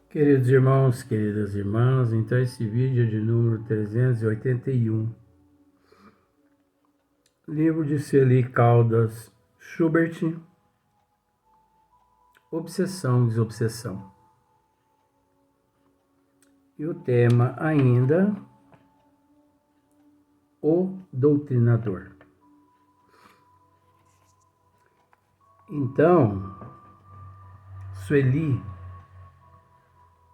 Queridos irmãos, queridas irmãs, então esse vídeo é de número 381, livro de Sueli Caldas Schubert, Obsessão e Desobsessão. E o tema ainda, o doutrinador. Então, Sueli,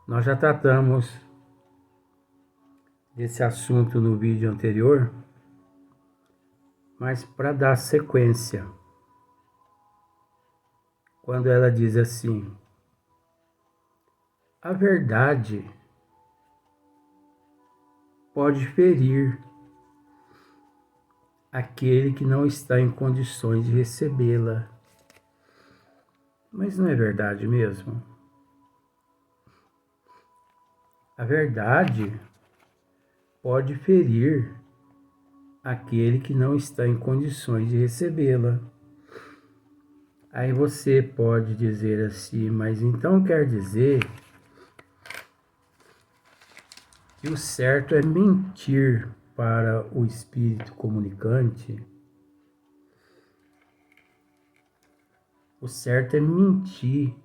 nós já tratamos desse assunto no vídeo anterior, mas para dar sequência, quando ela diz assim: a verdade pode ferir aquele que não está em condições de recebê-la. Mas não é verdade mesmo? A verdade pode ferir aquele que não está em condições de recebê-la. Aí você pode dizer assim, mas então quer dizer que o certo é mentir para o espírito comunicante? O certo é mentir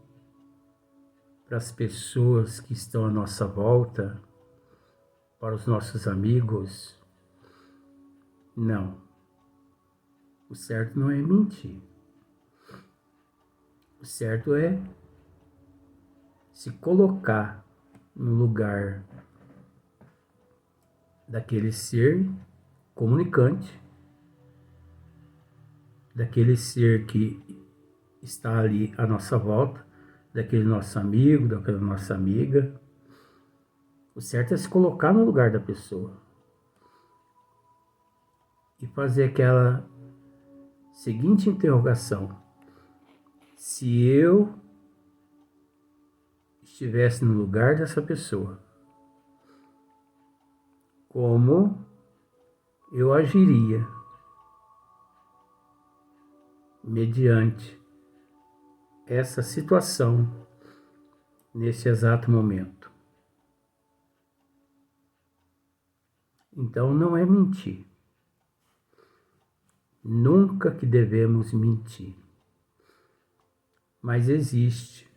para as pessoas que estão à nossa volta, para os nossos amigos? Não. O certo não é mentir. O certo é se colocar no lugar daquele ser comunicante, daquele ser que está ali à nossa volta, daquele nosso amigo, daquela nossa amiga. O certo é se colocar no lugar da pessoa e fazer aquela seguinte interrogação: se eu estivesse no lugar dessa pessoa, como eu agiria mediante essa situação nesse exato momento? Então não é mentir. Nunca que devemos mentir. Mas existe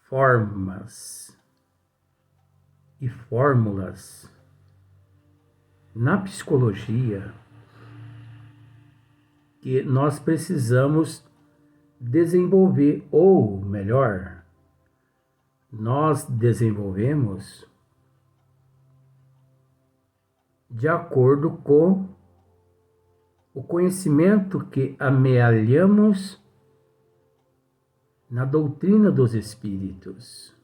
formas e fórmulas na psicologia que nós precisamos desenvolver, ou melhor, nós desenvolvemos de acordo com o conhecimento que amealhamos na doutrina dos espíritos.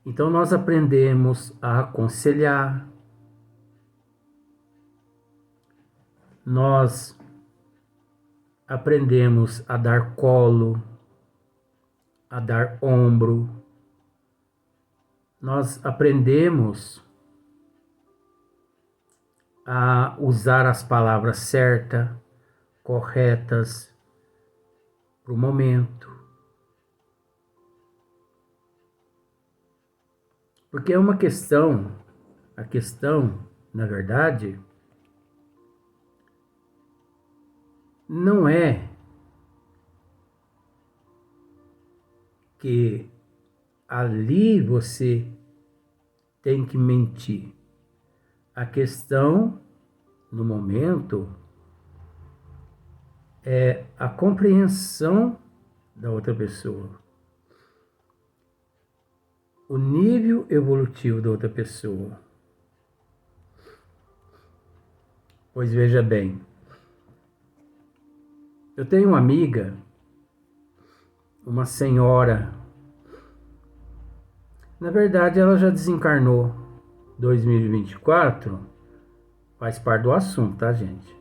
Então nós aprendemos a aconselhar, nós aprendemos a dar colo, a dar ombro, nós aprendemos a usar as palavras certas, corretas para o momento. Porque é uma questão, a questão, na verdade, não é que ali você tem que mentir. A questão, no momento, é a compreensão da outra pessoa, o nível evolutivo da outra pessoa. Pois veja bem, eu tenho uma amiga, uma senhora, na verdade ela já desencarnou 2024, faz parte do assunto, tá, gente?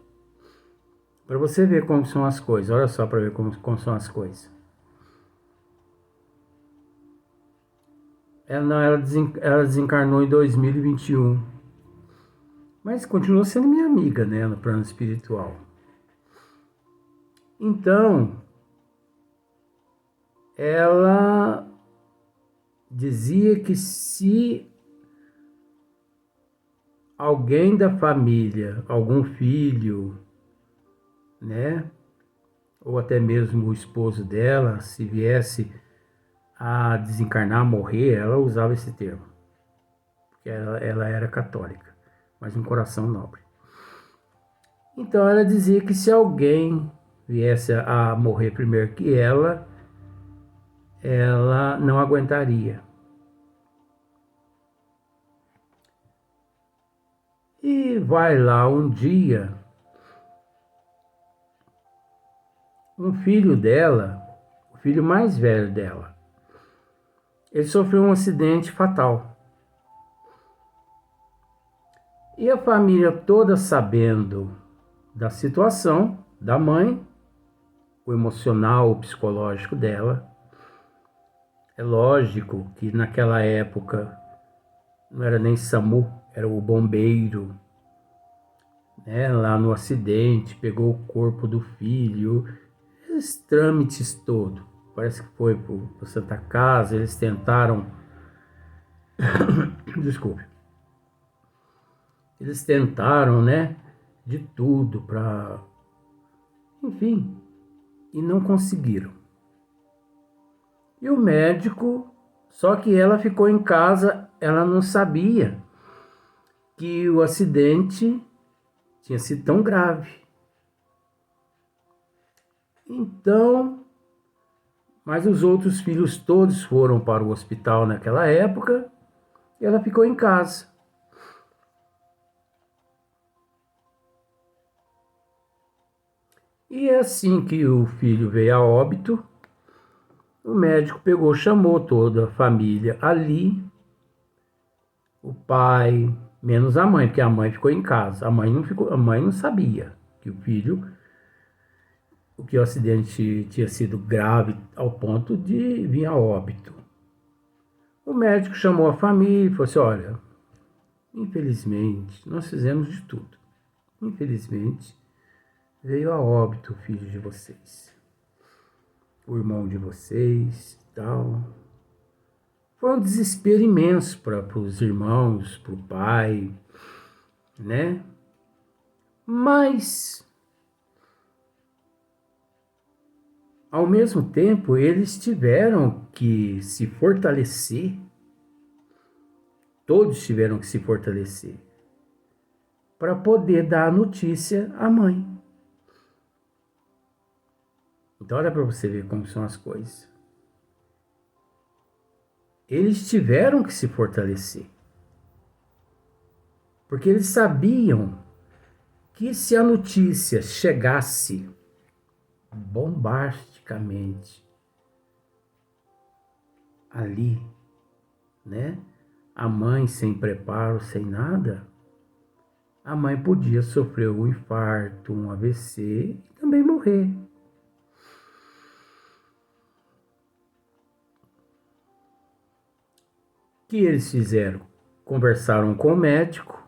Para você ver como são as coisas, olha só para ver como são as coisas. Ela desencarnou em 2021, mas continua sendo minha amiga, né, no plano espiritual. Então, ela dizia que se alguém da família, algum filho, né, ou até mesmo o esposo dela, se viesse a desencarnar, a morrer, ela usava esse termo, porque ela era católica, mas um coração nobre. Então ela dizia que se alguém viesse a morrer primeiro que ela não aguentaria. E vai lá um dia, um filho dela, o filho mais velho dela, ele sofreu um acidente fatal. E a família toda sabendo da situação da mãe, o emocional, o psicológico dela. É lógico que naquela época não era nem SAMU, era o bombeiro, né? Lá no acidente, pegou o corpo do filho, esses trâmites todos. Parece que foi para Santa Casa, eles tentaram, desculpe, eles tentaram, né, de tudo para, enfim, e não conseguiram. E o médico, só que ela ficou em casa, ela não sabia que o acidente tinha sido tão grave. Então, mas os outros filhos todos foram para o hospital naquela época e ela ficou em casa. E é assim que o filho veio a óbito, o médico pegou, chamou toda a família ali, o pai, menos a mãe, porque a mãe ficou em casa. A mãe não sabia que que o acidente tinha sido grave ao ponto de vir a óbito. O médico chamou a família e falou assim: olha, infelizmente, nós fizemos de tudo. Infelizmente, veio a óbito o filho de vocês, o irmão de vocês e tal. Foi um desespero imenso para os irmãos, para o pai, né? Mas, ao mesmo tempo, eles tiveram que se fortalecer, todos tiveram que se fortalecer, para poder dar a notícia à mãe. Então, olha para você ver como são as coisas. Eles tiveram que se fortalecer, porque eles sabiam que se a notícia chegasse bombasticamente ali, né? A mãe sem preparo, sem nada, a mãe podia sofrer um infarto, um AVC e também morrer. O que eles fizeram? Conversaram com o médico,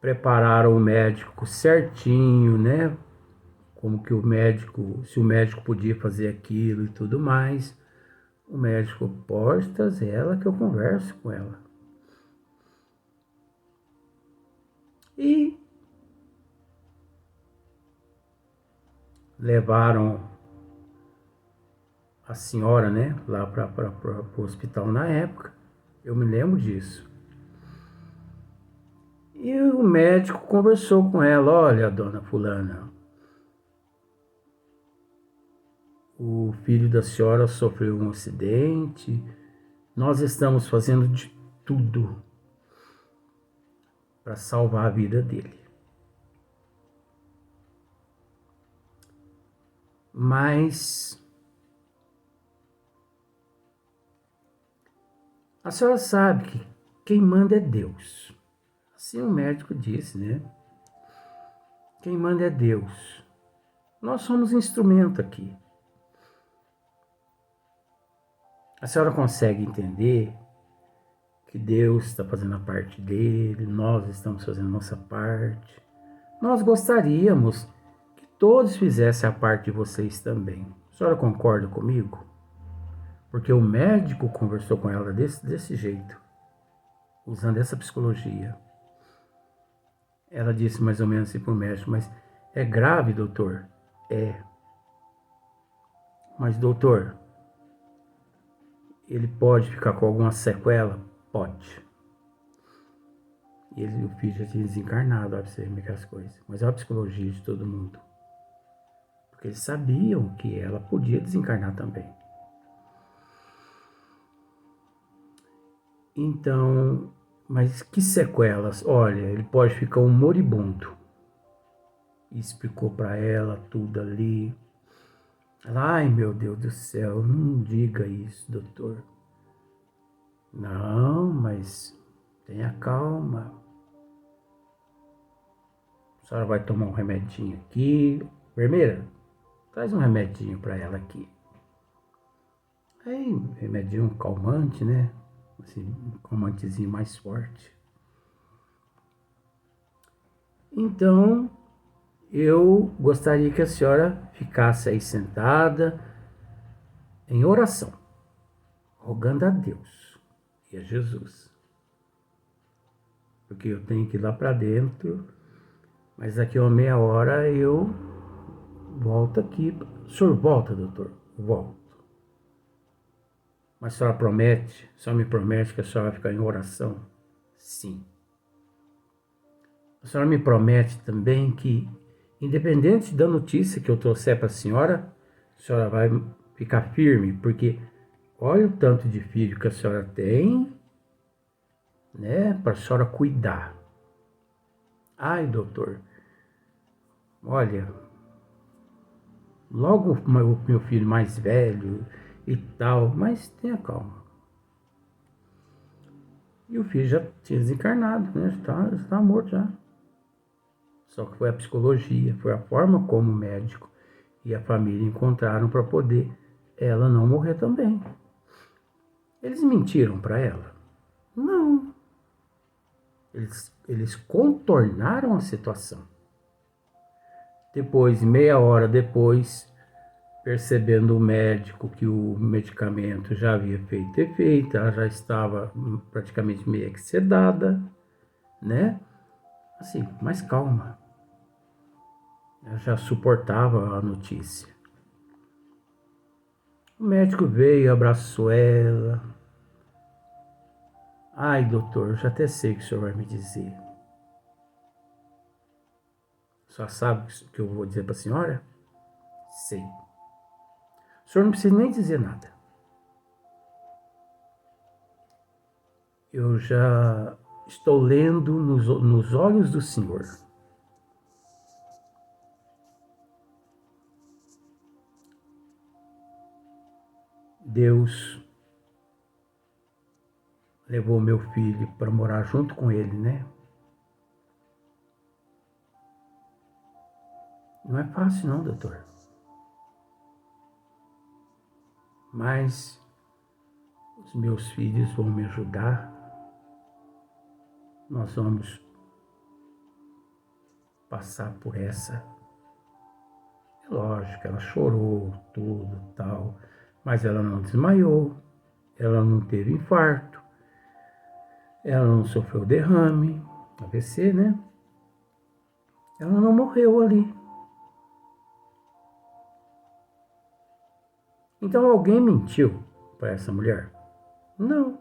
prepararam o médico certinho, né? Como que o médico, se o médico podia fazer aquilo e tudo mais. O médico pode trazer ela que eu converso com ela. E levaram a senhora, né, lá para o hospital na época. Eu me lembro disso. E o médico conversou com ela: olha, dona fulana, o filho da senhora sofreu um acidente, nós estamos fazendo de tudo para salvar a vida dele. Mas a senhora sabe que quem manda é Deus. Assim o médico disse, né? Quem manda é Deus. Nós somos instrumento aqui. A senhora consegue entender que Deus está fazendo a parte dele, nós estamos fazendo a nossa parte. Nós gostaríamos que todos fizessem a parte de vocês também. A senhora concorda comigo? Porque o médico conversou com ela desse jeito, usando essa psicologia. Ela disse mais ou menos assim para o médico, mas é grave, doutor? É. Mas, doutor, ele pode ficar com alguma sequela? Pode. E o filho já tinha desencarnado, olha pra você ver as coisas. Mas é a psicologia de todo mundo. Porque eles sabiam que ela podia desencarnar também. Então, mas que sequelas? Olha, ele pode ficar um moribundo. E explicou para ela tudo ali. Ela, ai meu Deus do céu, não diga isso, doutor. Não, mas tenha calma. A senhora vai tomar um remedinho aqui. Enfermeira, traz um remedinho para ela aqui. Aí, remedinho calmante, né? Assim, um calmantezinho mais forte. Então, eu gostaria que a senhora ficasse aí sentada em oração, rogando a Deus e a Jesus. Porque eu tenho que ir lá para dentro, mas daqui a uma meia hora eu volto aqui. O senhor volta, doutor? Volto. Mas a senhora promete, a senhora me promete que a senhora vai ficar em oração? Sim. A senhora me promete também que, independente da notícia que eu trouxer para a senhora vai ficar firme, porque olha o tanto de filho que a senhora tem, né, para a senhora cuidar. Ai, doutor, olha, logo o meu filho mais velho e tal, mas tenha calma. E o filho já tinha desencarnado, né, já estava morto já. Só que foi a psicologia, foi a forma como o médico e a família encontraram para poder ela não morrer também. Eles mentiram para ela? Não. Eles contornaram a situação. Depois, meia hora depois, percebendo o médico que o medicamento já havia feito efeito, ela já estava praticamente meio que sedada, né? Assim, mais calma. Ela já suportava a notícia. O médico veio, abraçou ela. Ai, doutor, já até sei o que o senhor vai me dizer. Só sabe o que eu vou dizer para a senhora? Sei. O senhor não precisa nem dizer nada. Eu já estou lendo nos olhos do Senhor. Deus levou meu filho para morar junto com ele, né? Não é fácil não, doutor. Mas os meus filhos vão me ajudar. Nós vamos passar por essa. É lógico, ela chorou, tudo, tal, mas ela não desmaiou, ela não teve infarto, ela não sofreu derrame, AVC, né? Ela não morreu ali. Então alguém mentiu para essa mulher? Não.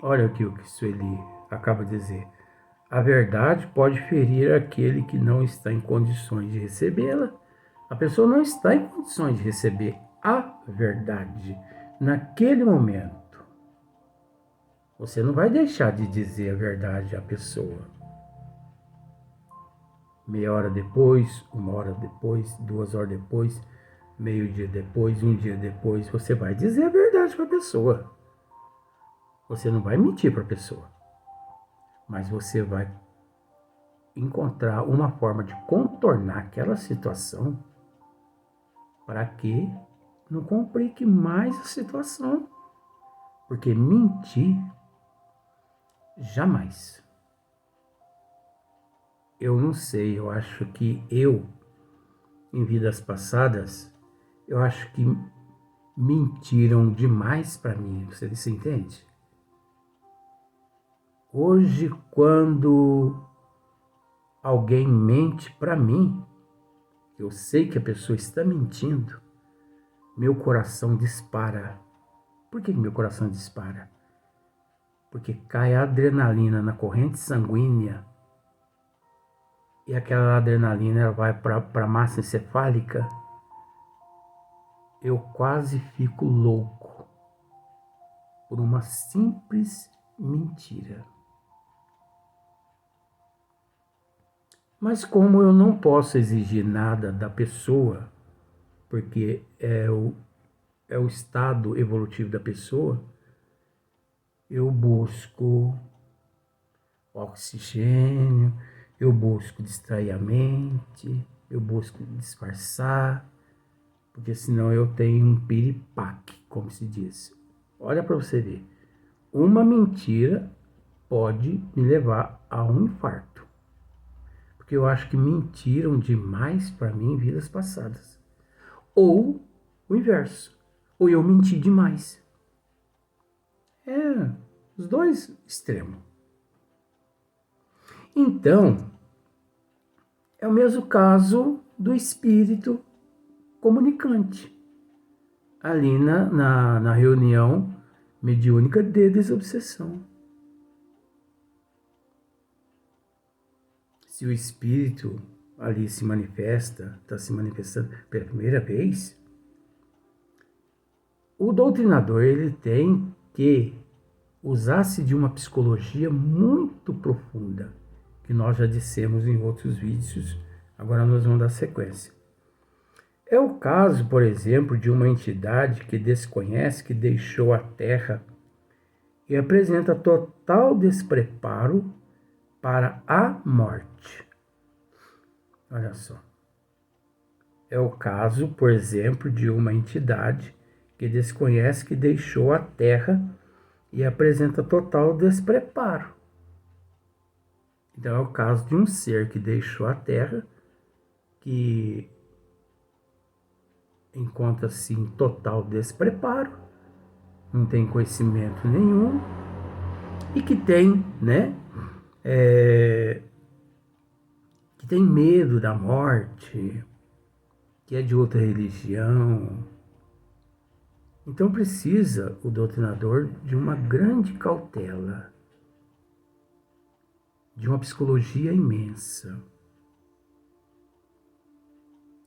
Olha aqui o que Sueli acaba de dizer. A verdade pode ferir aquele que não está em condições de recebê-la. A pessoa não está em condições de receber a verdade naquele momento. Você não vai deixar de dizer a verdade à pessoa. Meia hora depois, uma hora depois, 2 horas depois, meio-dia depois, um dia depois, você vai dizer a verdade para a pessoa. Você não vai mentir para a pessoa. Mas você vai encontrar uma forma de contornar aquela situação para que não complique mais a situação. Porque mentir, jamais. Eu não sei, eu acho que eu, em vidas passadas, eu acho que mentiram demais para mim, você se entende? Hoje, quando alguém mente para mim, eu sei que a pessoa está mentindo, meu coração dispara. Por que meu coração dispara? Porque cai a adrenalina na corrente sanguínea e aquela adrenalina ela vai para a massa encefálica. Eu quase fico louco por uma simples mentira. Mas como eu não posso exigir nada da pessoa, porque é o estado evolutivo da pessoa, eu busco oxigênio, eu busco distrair a mente, eu busco disfarçar, porque senão eu tenho um piripaque, como se diz. Olha para você ver, uma mentira pode me levar a um infarto, porque eu acho que mentiram demais para mim em vidas passadas. Ou o inverso, ou eu menti demais. É, os dois extremos. Então, é o mesmo caso do espírito comunicante. Ali na reunião mediúnica de desobsessão. Se o espírito ali se manifesta, está se manifestando pela primeira vez, o doutrinador ele tem que usar-se de uma psicologia muito profunda, que nós já dissemos em outros vídeos, agora nós vamos dar sequência. É o caso, por exemplo, de uma entidade que desconhece que deixou a Terra e apresenta total despreparo para a morte. Olha só. É o caso, por exemplo, de uma entidade que desconhece que deixou a Terra e apresenta total despreparo. Então é o caso de um ser que deixou a Terra, que encontra-se em total despreparo, não tem conhecimento nenhum e que tem, né, que tem medo da morte, que é de outra religião. Então precisa o doutrinador de uma grande cautela, de uma psicologia imensa,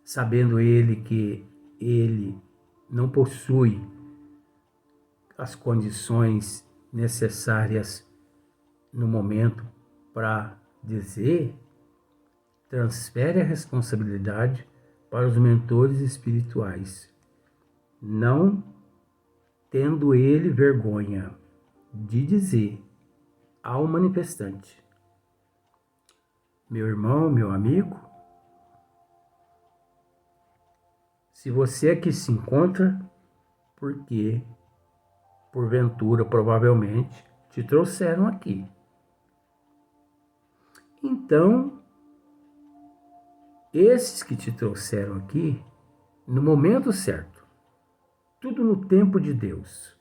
sabendo ele que ele não possui as condições necessárias no momento para dizer, transfere a responsabilidade para os mentores espirituais, não tendo ele vergonha de dizer ao manifestante: meu irmão, meu amigo, se você aqui se encontra, porque porventura, provavelmente, te trouxeram aqui. Então, esses que te trouxeram aqui, no momento certo, tudo no tempo de Deus,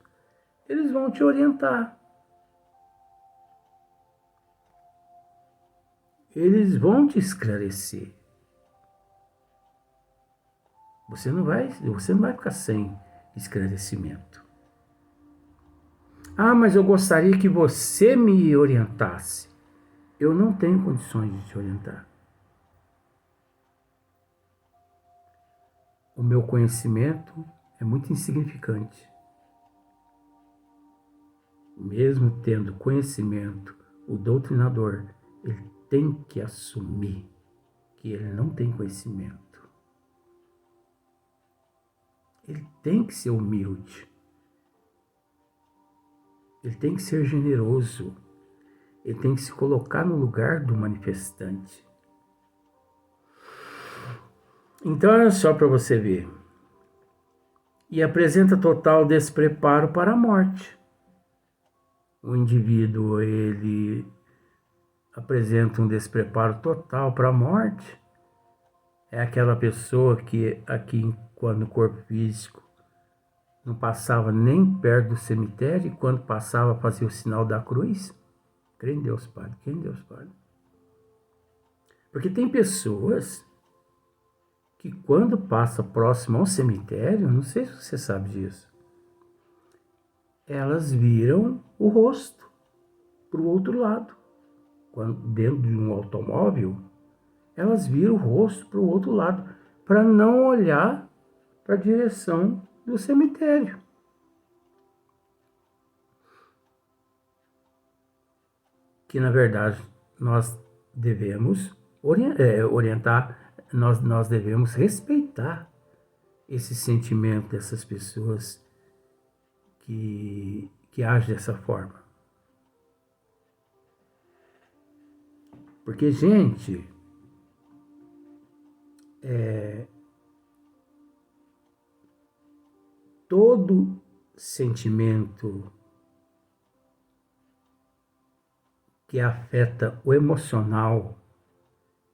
eles vão te orientar. Eles vão te esclarecer. Você não vai ficar sem esclarecimento. Ah, mas eu gostaria que você me orientasse. Eu não tenho condições de te orientar. O meu conhecimento é muito insignificante. Mesmo tendo conhecimento, o doutrinador, ele tem que assumir que ele não tem conhecimento. Ele tem que ser humilde. Ele tem que ser generoso. Ele tem que se colocar no lugar do manifestante. Então, olha só para você ver. E apresenta total despreparo para a morte. O indivíduo, ele apresenta um despreparo total para a morte. É aquela pessoa que aqui, quando o corpo físico não passava nem perto do cemitério, e quando passava fazia o sinal da cruz. Crê em Deus, Padre, crê em Deus, Padre. Porque tem pessoas que quando passa próximo ao cemitério, não sei se você sabe disso, elas viram o rosto para o outro lado. Quando, dentro de um automóvel, elas viram o rosto para o outro lado, para não olhar para a direção do cemitério. Que na verdade nós devemos orientar, nós devemos respeitar esse sentimento dessas pessoas que agem dessa forma. Porque, gente, todo sentimento que afeta o emocional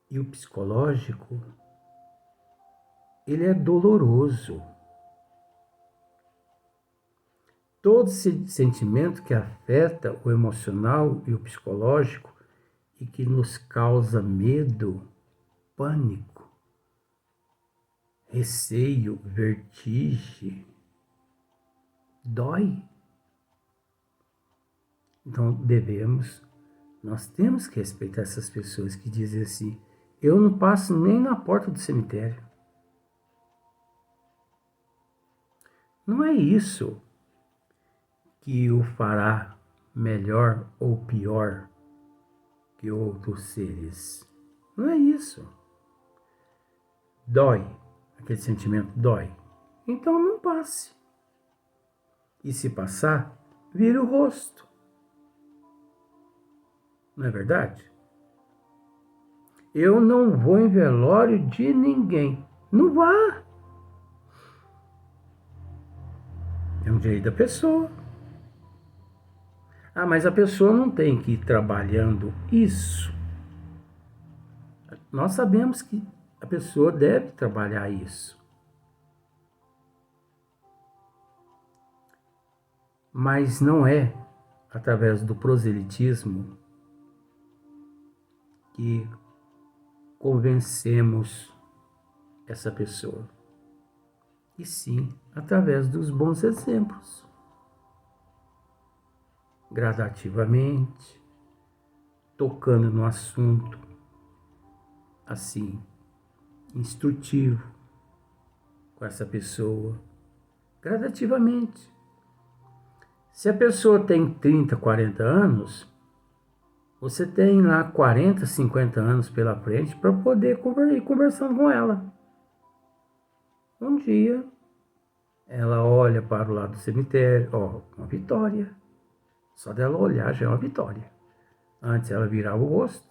e o psicológico, ele é doloroso. Todo sentimento que afeta o emocional e o psicológico e que nos causa medo, pânico, receio, vertigem, dói. Então nós temos que respeitar essas pessoas que dizem assim: eu não passo nem na porta do cemitério. Não é isso que o fará melhor ou pior que outros seres. Não é isso. Dói. Aquele sentimento dói. Então não passe. E se passar, vira o rosto. Não é verdade? Eu não vou em velório de ninguém. Não vá. É um direito da pessoa. Ah, mas a pessoa não tem que ir trabalhando isso. Nós sabemos que a pessoa deve trabalhar isso. Mas não é através do proselitismo que convencemos essa pessoa. E sim, através dos bons exemplos. Gradativamente, tocando no assunto, assim, instrutivo com essa pessoa, gradativamente. Se a pessoa tem 30, 40 anos, você tem lá 40, 50 anos pela frente para poder ir conversando com ela. Um dia, ela olha para o lado do cemitério, ó, uma vitória. Só dela olhar já é uma vitória. Antes ela virava o rosto,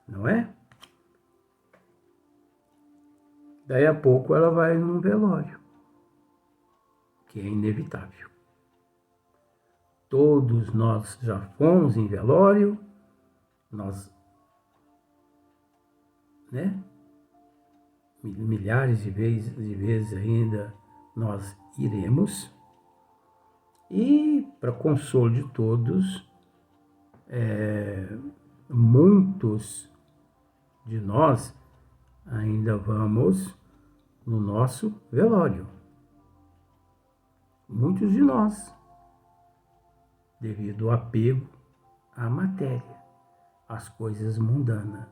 não é? Daí a pouco ela vai num velório, que é inevitável. Todos nós já fomos em velório, nós, né? Milhares de vezes ainda nós iremos. E, para consolo de todos, muitos de nós ainda vamos no nosso velório. Muitos de nós, devido ao apego à matéria, às coisas mundanas.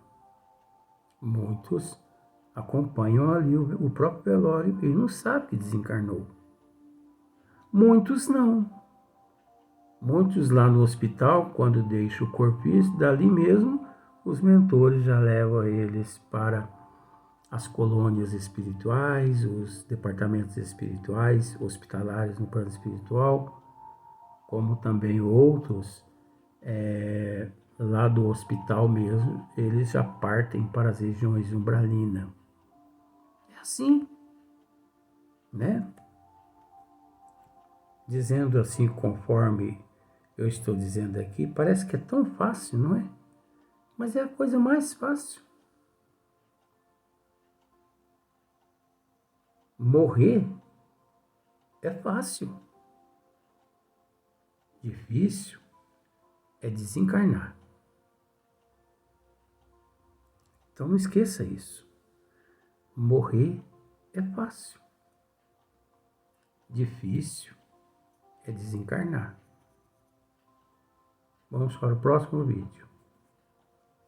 Muitos acompanham ali o próprio velório e não sabem que desencarnou. Muitos não. Muitos lá no hospital, quando deixam o corpo físico, dali mesmo, os mentores já levam eles para as colônias espirituais, os departamentos espirituais, hospitalares no plano espiritual, como também outros, lá do hospital mesmo, eles já partem para as regiões umbralinas. É assim, né? Dizendo assim, conforme eu estou dizendo aqui, parece que é tão fácil, não é? Mas é a coisa mais fácil. Morrer é fácil. Difícil é desencarnar. Então não esqueça isso. Morrer é fácil. Difícil é desencarnar. Vamos para o próximo vídeo.